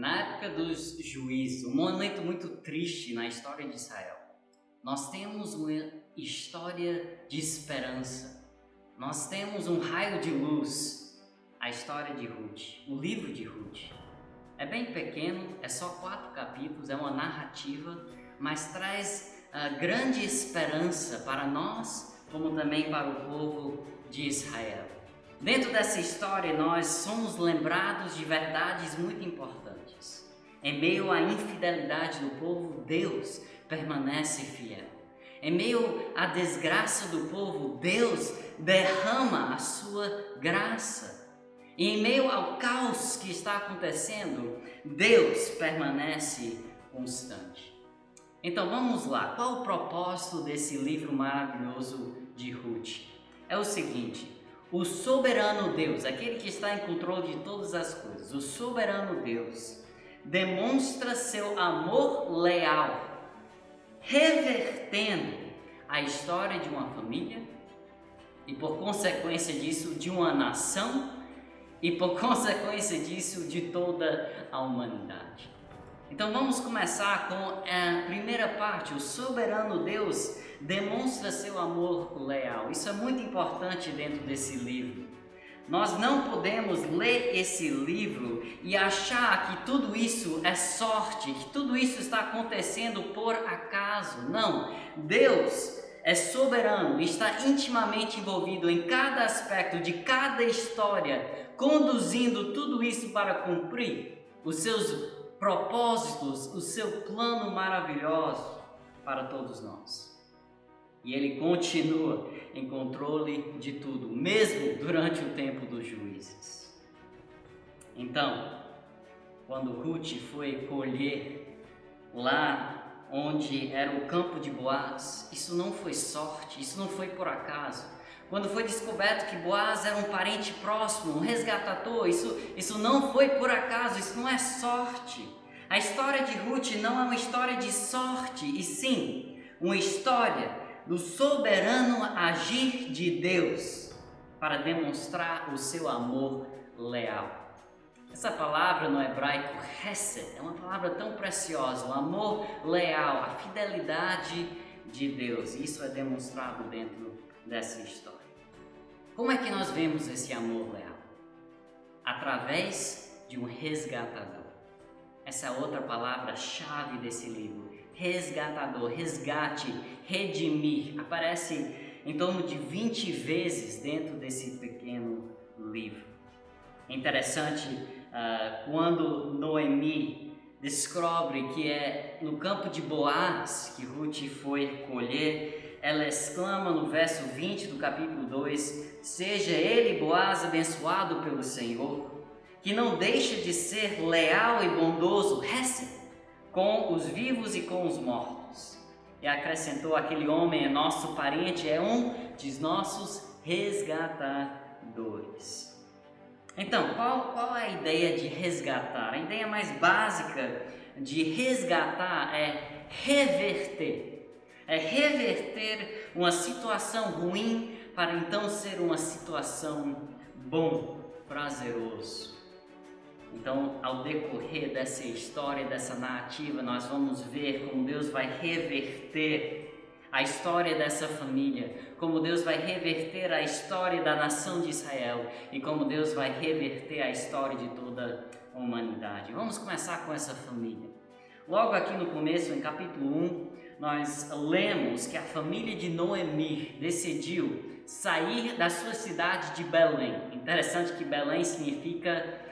Na época dos juízes, um momento muito triste na história de Israel, nós temos uma história de esperança. Nós temos um raio de luz, a história de Ruth, o livro de Ruth. É bem pequeno, é só 4 capítulos, é uma narrativa, mas traz grande esperança para nós, como também para o povo de Israel. Dentro dessa história, nós somos lembrados de verdades muito importantes. Em meio à infidelidade do povo, Deus permanece fiel. Em meio à desgraça do povo, Deus derrama a sua graça. E em meio ao caos que está acontecendo, Deus permanece constante. Então vamos lá, qual o propósito desse livro maravilhoso de Ruth? É o seguinte: o soberano Deus, aquele que está em controle de todas as coisas, o soberano Deus, demonstra seu amor leal, revertendo a história de uma família e, por consequência disso, de uma nação e, por consequência disso, de toda a humanidade. Então vamos começar com a primeira parte. O soberano Deus demonstra seu amor leal. Isso é muito importante dentro desse livro. Nós não podemos ler esse livro e achar que tudo isso é sorte, que tudo isso está acontecendo por acaso. Não, Deus é soberano e está intimamente envolvido em cada aspecto de cada história, conduzindo tudo isso para cumprir os seus propósitos, o seu plano maravilhoso para todos nós. E Ele continua em controle de tudo, mesmo durante o tempo dos juízes. Então, quando Ruth foi colher lá onde era o campo de Boaz, isso não foi sorte, isso não foi por acaso. Quando foi descoberto que Boaz era um parente próximo, um resgatador, isso não foi por acaso, isso não é sorte. A história de Ruth não é uma história de sorte, e sim uma história do soberano agir de Deus para demonstrar o seu amor leal. Essa palavra no hebraico, hesed, é uma palavra tão preciosa, o amor leal, a fidelidade de Deus. Isso é demonstrado dentro dessa história. Como é que nós vemos esse amor leal? Através de um resgatador. Essa é outra palavra-chave desse livro. Resgatador, resgate, redimir. Aparece em torno de 20 vezes dentro desse pequeno livro. É interessante quando Noemi descobre que é no campo de Boaz que Ruth foi colher, ela exclama no verso 20 do capítulo 2: seja ele, Boaz, abençoado pelo Senhor, que não deixa de ser leal e bondoso, hesed, com os vivos e com os mortos. E acrescentou: aquele homem é nosso parente, é um dos nossos resgatadores. Então, qual é a ideia de resgatar? A ideia mais básica de resgatar é reverter. É reverter uma situação ruim para então ser uma situação bom, prazeroso. Então, ao decorrer dessa história, dessa narrativa, nós vamos ver como Deus vai reverter a história dessa família, como Deus vai reverter a história da nação de Israel e como Deus vai reverter a história de toda a humanidade. Vamos começar com essa família. Logo aqui no começo, em capítulo 1, nós lemos que a família de Noemi decidiu sair da sua cidade de Belém. Interessante que Belém significa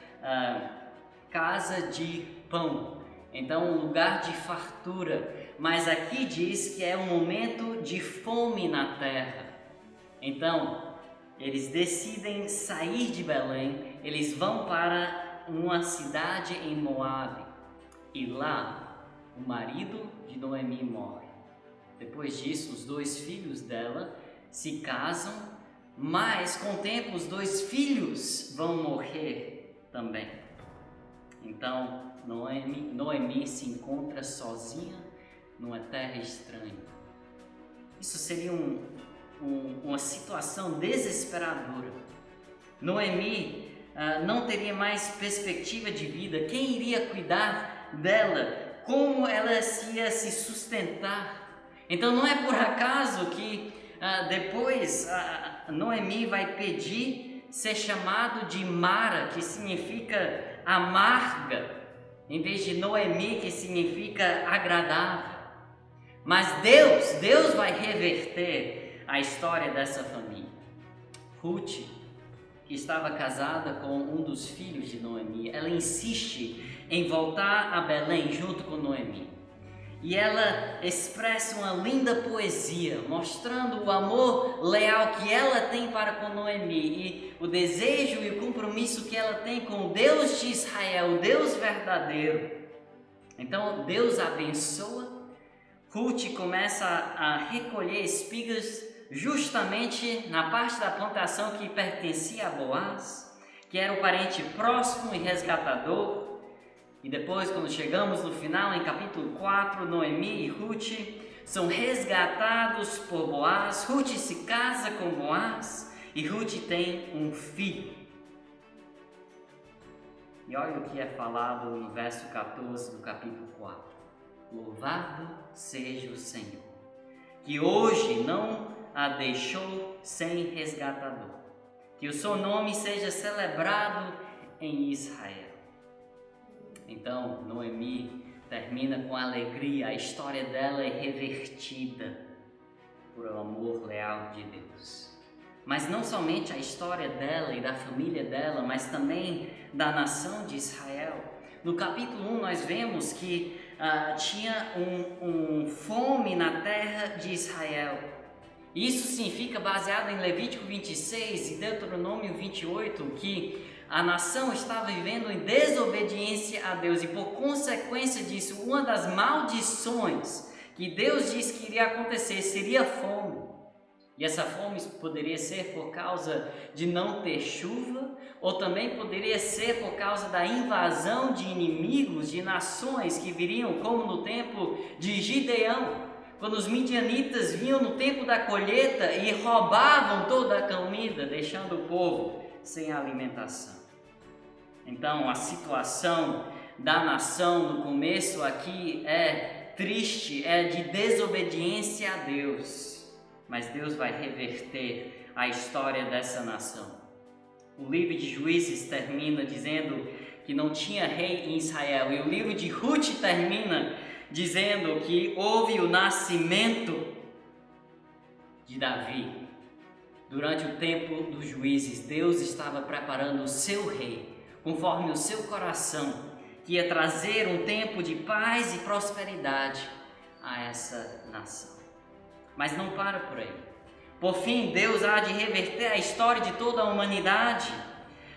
casa de pão, então um lugar de fartura, mas aqui diz que é um momento de fome na terra. Então eles decidem sair de Belém, eles vão para uma cidade em Moabe e lá o marido de Noemi morre. Depois disso, os 2 filhos dela se casam, mas com o tempo os 2 filhos vão morrer também. Então Noemi se encontra sozinha numa terra estranha. Isso seria uma situação desesperadora. Noemi não teria mais perspectiva de vida, quem iria cuidar dela, como ela ia se sustentar. Então não é por acaso que depois Noemi vai pedir ser chamado de Mara, que significa amarga, em vez de Noemi, que significa agradável. Mas Deus vai reverter a história dessa família. Ruth, que estava casada com um dos filhos de Noemi, ela insiste em voltar a Belém junto com Noemi. E ela expressa uma linda poesia, mostrando o amor leal que ela tem para com Noemi e o desejo e o compromisso que ela tem com o Deus de Israel, o Deus verdadeiro. Então Deus abençoa. Ruth começa a recolher espigas justamente na parte da plantação que pertencia a Boaz, que era o parente próximo e resgatador. E depois, quando chegamos no final, em capítulo 4, Noemi e Ruth são resgatados por Boaz. Ruth se casa com Boaz e Ruth tem um filho. E olha o que é falado no verso 14 do capítulo 4. Louvado seja o Senhor, que hoje não a deixou sem resgatador. Que o seu nome seja celebrado em Israel. Então, Noemi termina com alegria, a história dela é revertida por o amor leal de Deus. Mas não somente a história dela e da família dela, mas também da nação de Israel. No capítulo 1 nós vemos que tinha fome na terra de Israel. Isso significa, baseado em Levítico 26 e Deuteronômio 28, que a nação estava vivendo em desobediência a Deus e por consequência disso, uma das maldições que Deus disse que iria acontecer seria fome. E essa fome poderia ser por causa de não ter chuva, ou também poderia ser por causa da invasão de inimigos, de nações que viriam, como no tempo de Gideão, quando os midianitas vinham no tempo da colheita e roubavam toda a comida, deixando o povo sem alimentação. Então, a situação da nação no começo aqui é triste, é de desobediência a Deus. Mas Deus vai reverter a história dessa nação. O livro de Juízes termina dizendo que não tinha rei em Israel. E o livro de Ruth termina dizendo que houve o nascimento de Davi. Durante o tempo dos juízes, Deus estava preparando o seu rei, conforme o seu coração, que ia trazer um tempo de paz e prosperidade a essa nação. Mas não para por aí. Por fim, Deus há de reverter a história de toda a humanidade.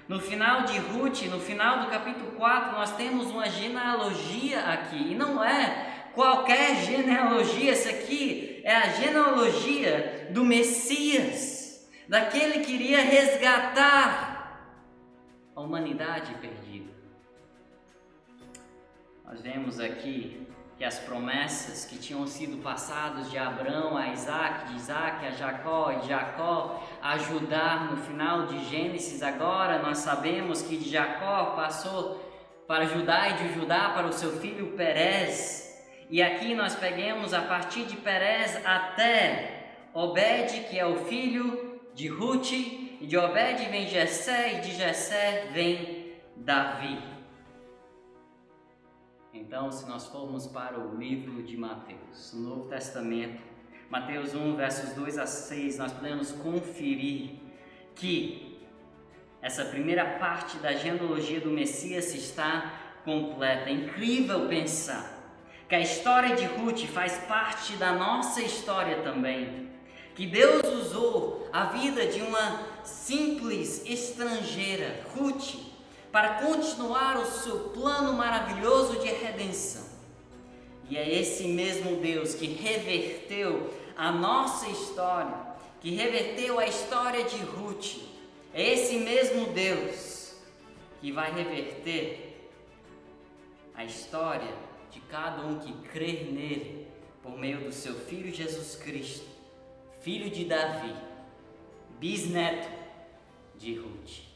No final de Ruth, no final do capítulo 4, nós temos uma genealogia aqui. E não é qualquer genealogia, essa aqui é a genealogia do Messias, daquele que iria resgatar a humanidade perdida. Nós vemos aqui que as promessas que tinham sido passadas de Abraão a Isaac, de Isaac a Jacó e de Jacó a Judá, no final de Gênesis, agora nós sabemos que de Jacó passou para Judá e de Judá para o seu filho Perez. E aqui nós pegamos a partir de Perez até Obed, que é o filho de Ruth, e de Obed vem Jessé, e de Jessé vem Davi. Então, se nós formos para o livro de Mateus, no Novo Testamento, Mateus 1, versos 2 a 6, nós podemos conferir que essa primeira parte da genealogia do Messias está completa. É incrível pensar que a história de Ruth faz parte da nossa história também. Que Deus usou a vida de uma simples estrangeira, Ruth, para continuar o seu plano maravilhoso de redenção. E é esse mesmo Deus que reverteu a nossa história, que reverteu a história de Ruth. É esse mesmo Deus que vai reverter a história de cada um que crer nele, por meio do seu Filho Jesus Cristo, filho de Davi, bisneto de Ruth.